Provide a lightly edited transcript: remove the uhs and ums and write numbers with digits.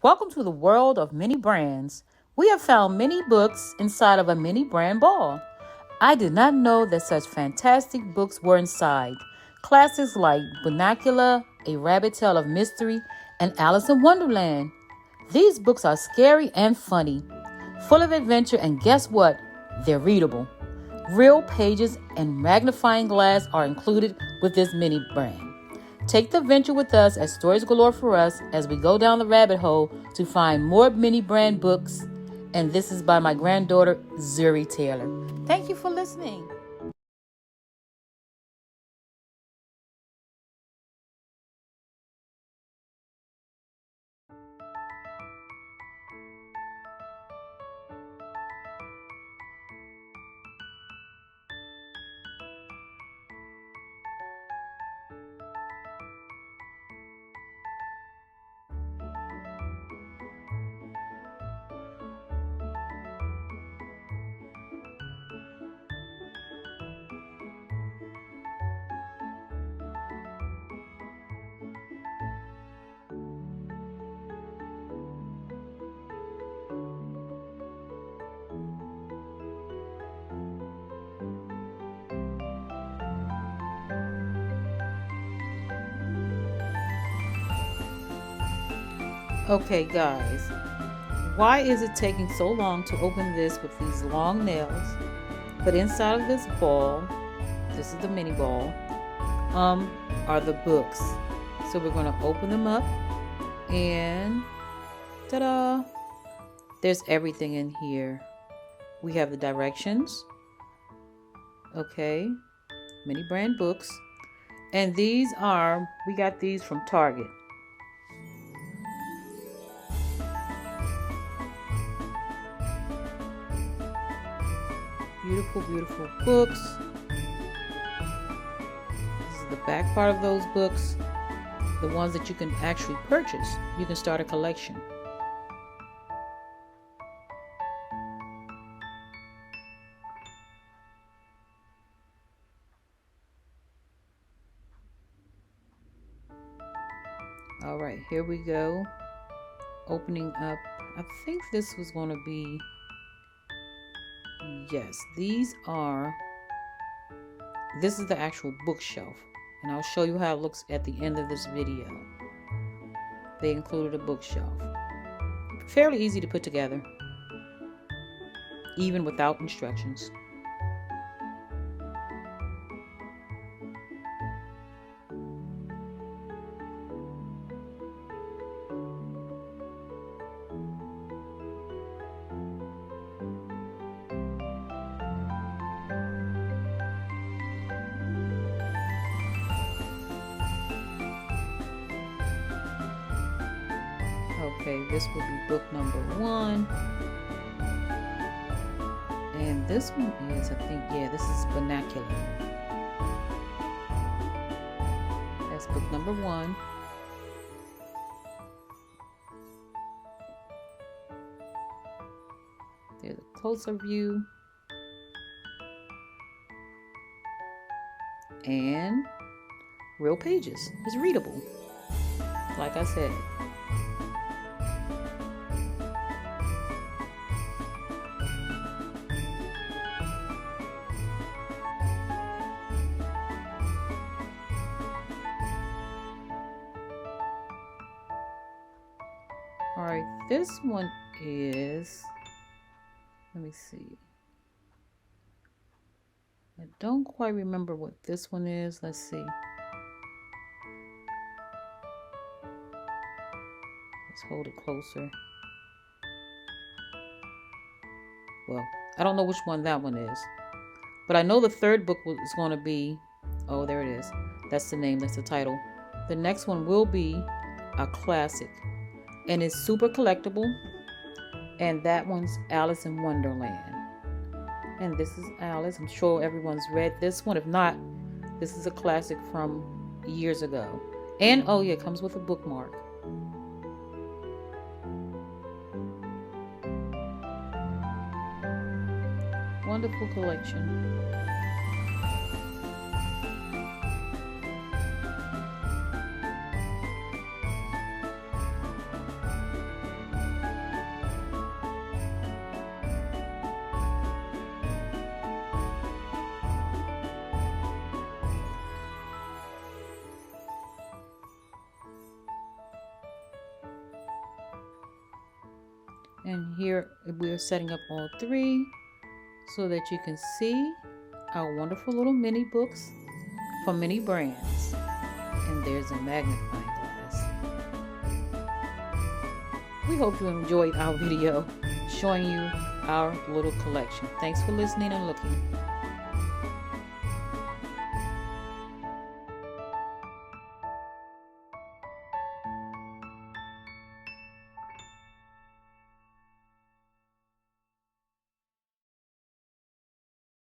Welcome to the world of many brands. We have found many books inside of a mini brand ball. I did not know that such fantastic books were inside. Classics like Vernacular, A Rabbit Tale of Mystery, and Alice in Wonderland. These books are scary and funny, full of adventure, and guess what? They're readable. Real pages and magnifying glass are included with this mini brand. Take the adventure with us at Stories Galore for Us as we go down the rabbit hole to find more mini brand books. And this is by my granddaughter, Zuri Taylor. Thank you for listening. Okay, guys, why is it taking so long to open this with these long nails? But inside of this ball, this is the mini ball, are the books. So we're going to open them up and ta-da! There's everything in here. We have the directions. Okay, mini brand books. And we got these from Target. Beautiful, beautiful books. This is the back part of those books. The ones that you can actually purchase. You can start a collection. All right, here we go. Opening up. I think this was going to be... Yes, this is the actual bookshelf, and I'll show you how it looks at the end of this video. They included a bookshelf. Fairly easy to put together, even without instructions. Okay, this will be book number 1. And this one is, I think, yeah, this is Vernacular. That's book number 1. There's a closer view. And real pages. It's readable, like I said. All right, this one is, let me see. I don't quite remember what this one is. Let's see. Let's hold it closer. Well, I don't know which one that one is. But I know the third book is going to be, oh, there it is. That's the name, that's the title. The next one will be a classic. And it's super collectible. And that one's Alice in Wonderland. And this is Alice. I'm sure everyone's read this one. If not, this is a classic from years ago. And, oh yeah, it comes with a bookmark. Wonderful collection. And here we're setting up all three so that you can see our wonderful little mini books from many brands. And there's a magnifying glass. We hope you enjoyed our video showing you our little collection. Thanks for listening and looking.